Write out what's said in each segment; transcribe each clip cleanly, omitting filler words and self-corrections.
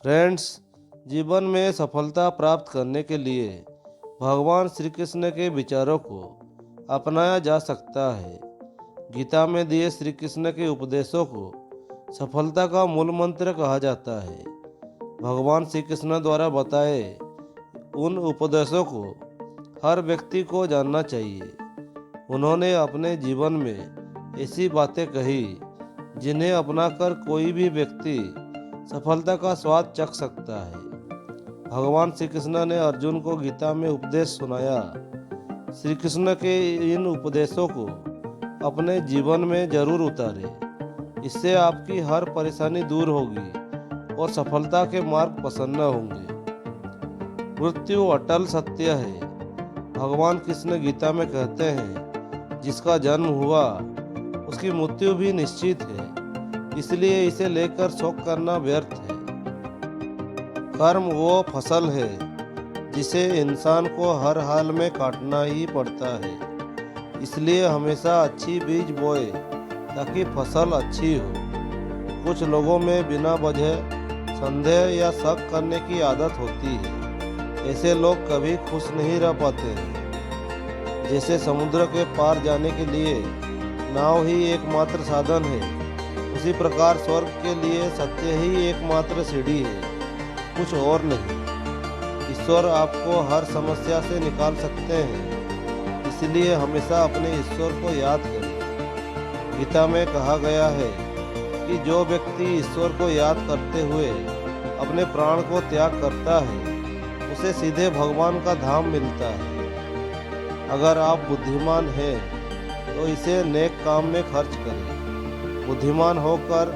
Friends, जीवन में सफलता प्राप्त करने के लिए भगवान श्री कृष्ण के विचारों को अपनाया जा सकता है। गीता में दिए श्री कृष्ण के उपदेशों को सफलता का मूल मंत्र कहा जाता है। भगवान श्री कृष्ण द्वारा बताए उन उपदेशों को हर व्यक्ति को जानना चाहिए। उन्होंने अपने जीवन में ऐसी बातें कही जिन्हें अपनाकर कोई भी व्यक्ति सफलता का स्वाद चख सकता है। भगवान श्री कृष्ण ने अर्जुन को गीता में उपदेश सुनाया। श्री कृष्ण के इन उपदेशों को अपने जीवन में जरूर उतारें। इससे आपकी हर परेशानी दूर होगी और सफलता के मार्ग प्रसन्न होंगे। मृत्यु अटल सत्य है। भगवान कृष्ण गीता में कहते हैं, जिसका जन्म हुआ उसकी मृत्यु भी निश्चित है, इसलिए इसे लेकर शोक करना व्यर्थ है। कर्म वो फसल है जिसे इंसान को हर हाल में काटना ही पड़ता है, इसलिए हमेशा अच्छी बीज बोए ताकि फसल अच्छी हो। कुछ लोगों में बिना वजह संदेह या शक करने की आदत होती है। ऐसे लोग कभी खुश नहीं रह पाते हैं। जैसे समुद्र के पार जाने के लिए नाव ही एकमात्र साधन है, उसी प्रकार स्वर्ग के लिए सत्य ही एकमात्र सीढ़ी है, कुछ और नहीं। ईश्वर आपको हर समस्या से निकाल सकते हैं, इसलिए हमेशा अपने ईश्वर को याद करें। गीता में कहा गया है कि जो व्यक्ति ईश्वर को याद करते हुए अपने प्राण को त्याग करता है, उसे सीधे भगवान का धाम मिलता है। अगर आप बुद्धिमान हैं तो इसे नेक काम में खर्च करें। बुद्धिमान होकर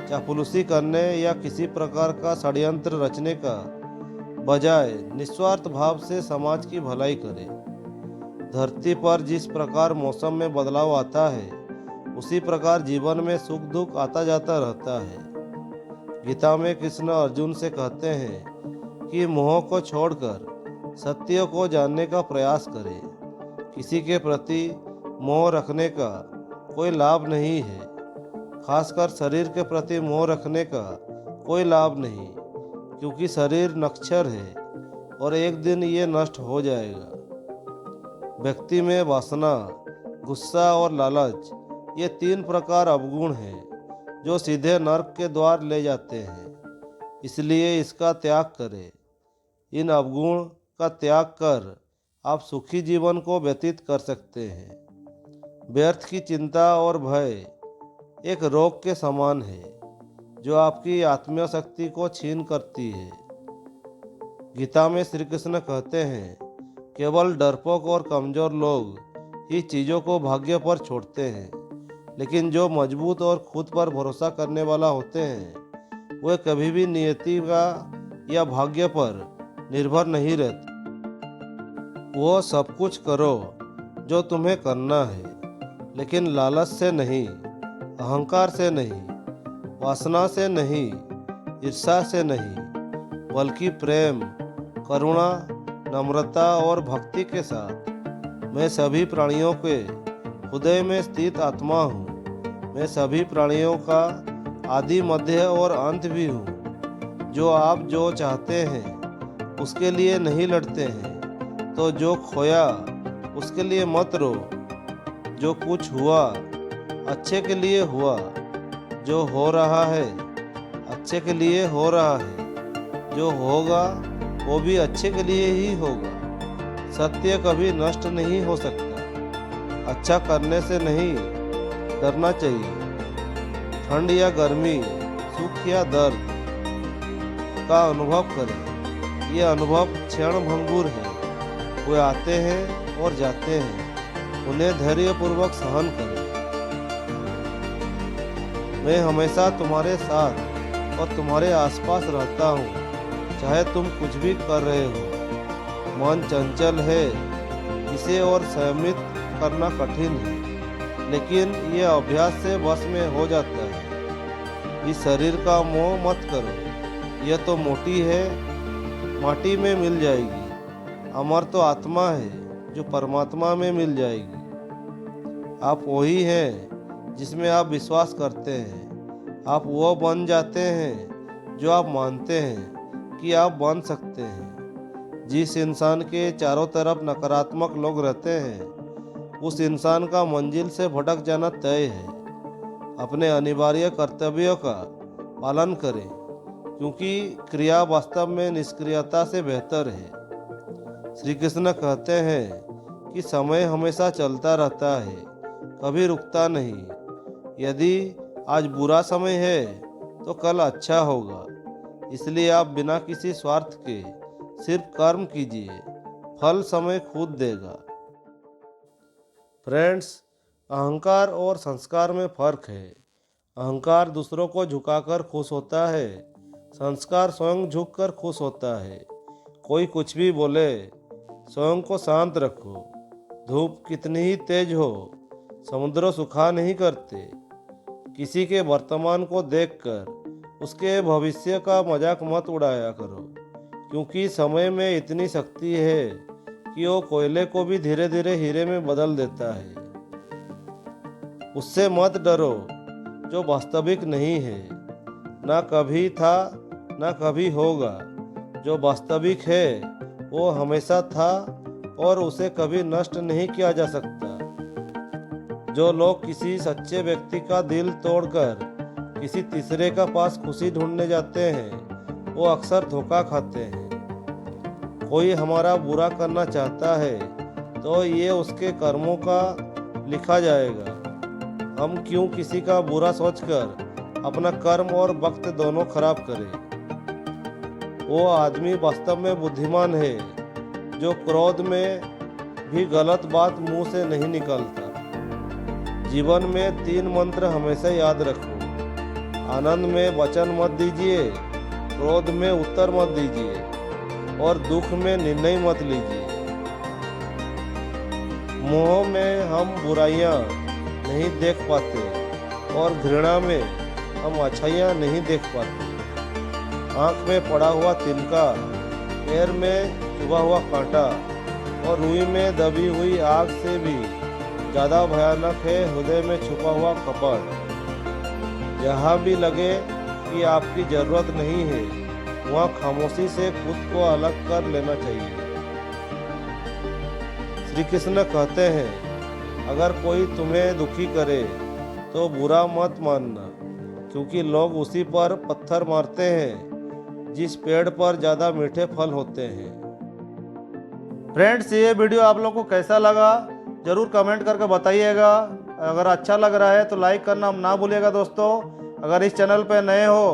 चापलूसी करने या किसी प्रकार का षड्यंत्र रचने का बजाय निस्वार्थ भाव से समाज की भलाई करें। धरती पर जिस प्रकार मौसम में बदलाव आता है, उसी प्रकार जीवन में सुख दुख आता जाता रहता है। गीता में कृष्ण अर्जुन से कहते हैं कि मोह को छोड़कर सत्य को जानने का प्रयास करें। किसी के प्रति मोह रखने का कोई लाभ नहीं है, खासकर शरीर के प्रति मोह रखने का कोई लाभ नहीं, क्योंकि शरीर नश्वर है और एक दिन ये नष्ट हो जाएगा। व्यक्ति में वासना, गुस्सा और लालच, ये 3 प्रकार अवगुण हैं जो सीधे नरक के द्वार ले जाते हैं, इसलिए इसका त्याग करें। इन अवगुण का त्याग कर आप सुखी जीवन को व्यतीत कर सकते हैं। व्यर्थ की चिंता और भय एक रोग के समान है जो आपकी आत्मीय शक्ति को छीन करती है। गीता में श्री कृष्ण कहते हैं, केवल डरपोक और कमजोर लोग ही चीज़ों को भाग्य पर छोड़ते हैं, लेकिन जो मजबूत और खुद पर भरोसा करने वाला होते हैं, वे कभी भी नियति का या भाग्य पर निर्भर नहीं रहते। वो सब कुछ करो जो तुम्हें करना है, लेकिन लालच से नहीं, अहंकार से नहीं, वासना से नहीं, ईर्ष्या से नहीं, बल्कि प्रेम, करुणा, नम्रता और भक्ति के साथ। मैं सभी प्राणियों के हृदय में स्थित आत्मा हूँ। मैं सभी प्राणियों का आदि, मध्य और अंत भी हूँ। जो आप जो चाहते हैं उसके लिए नहीं लड़ते हैं, तो जो खोया उसके लिए मत रो। जो कुछ हुआ अच्छे के लिए हुआ, जो हो रहा है अच्छे के लिए हो रहा है, जो होगा वो भी अच्छे के लिए ही होगा। सत्य कभी नष्ट नहीं हो सकता। अच्छा करने से नहीं डरना चाहिए। ठंड या गर्मी, सुख या दर्द का अनुभव करें। ये अनुभव क्षण भंगुर है। वे आते हैं और जाते हैं, उन्हें धैर्यपूर्वक सहन करें। मैं हमेशा तुम्हारे साथ और तुम्हारे आसपास रहता हूँ, चाहे तुम कुछ भी कर रहे हो। मन चंचल है, इसे और संयमित करना कठिन है, लेकिन यह अभ्यास से वश में हो जाता है। इस शरीर का मोह मत करो, यह तो मोटी है, माटी में मिल जाएगी। अमर तो आत्मा है जो परमात्मा में मिल जाएगी। आप वही हैं जिसमें आप विश्वास करते हैं। आप वो बन जाते हैं जो आप मानते हैं कि आप बन सकते हैं। जिस इंसान के चारों तरफ नकारात्मक लोग रहते हैं, उस इंसान का मंजिल से भटक जाना तय है। अपने अनिवार्य कर्तव्यों का पालन करें, क्योंकि क्रिया वास्तव में निष्क्रियता से बेहतर है। श्री कृष्ण कहते हैं कि समय हमेशा चलता रहता है, कभी रुकता नहीं। यदि आज बुरा समय है तो कल अच्छा होगा। इसलिए आप बिना किसी स्वार्थ के सिर्फ कर्म कीजिए, फल समय खुद देगा। फ्रेंड्स, अहंकार और संस्कार में फर्क है। अहंकार दूसरों को झुकाकर खुश होता है, संस्कार स्वयं झुककर खुश होता है। कोई कुछ भी बोले, स्वयं को शांत रखो। धूप कितनी ही तेज हो, समुद्र सुखा नहीं करते। किसी के वर्तमान को देखकर उसके भविष्य का मजाक मत उड़ाया करो, क्योंकि समय में इतनी शक्ति है कि वो कोयले को भी धीरे धीरे हीरे में बदल देता है। उससे मत डरो जो वास्तविक नहीं है, ना कभी था ना कभी होगा। जो वास्तविक है वो हमेशा था और उसे कभी नष्ट नहीं किया जा सकता। जो लोग किसी सच्चे व्यक्ति का दिल तोड़कर किसी तीसरे का पास खुशी ढूंढने जाते हैं, वो अक्सर धोखा खाते हैं। कोई हमारा बुरा करना चाहता है तो ये उसके कर्मों का लिखा जाएगा। हम क्यों किसी का बुरा सोचकर अपना कर्म और वक्त दोनों खराब करें। वो आदमी वास्तव में बुद्धिमान है जो क्रोध में भी गलत बात मुंह से नहीं निकलता। जीवन में 3 मंत्र हमेशा याद रखो। आनंद में वचन मत दीजिए, क्रोध में उत्तर मत दीजिए और दुख में निर्णय मत लीजिए। मोह में हम बुराइयां नहीं देख पाते और घृणा में हम अच्छाइयां नहीं देख पाते। आँख में पड़ा हुआ तिनका, पैर में चुभा हुआ कांटा और रुई में दबी हुई आग से भी ज़्यादा भयानक है हृदय में छुपा हुआ कपट। जहाँ भी लगे कि आपकी ज़रूरत नहीं है, वहाँ खामोशी से खुद को अलग कर लेना चाहिए। श्री कृष्ण कहते हैं, अगर कोई तुम्हें दुखी करे तो बुरा मत मानना, क्योंकि लोग उसी पर पत्थर मारते हैं जिस पेड़ पर ज़्यादा मीठे फल होते हैं। फ्रेंड्स, ये वीडियो आप लोगों को कैसा लगा ज़रूर कमेंट करके बताइएगा। अगर अच्छा लग रहा है तो लाइक करना ना भूलिएगा दोस्तों। अगर इस चैनल पर नए हो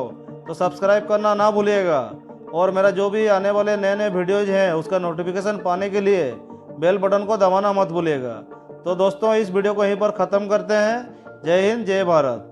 तो सब्सक्राइब करना ना भूलिएगा। और मेरा जो भी आने वाले नए नए वीडियोज़ हैं उसका नोटिफिकेशन पाने के लिए बेल बटन को दबाना मत भूलिएगा। तो दोस्तों, इस वीडियो को यहीं पर ख़त्म करते हैं। जय हिंद, जय भारत।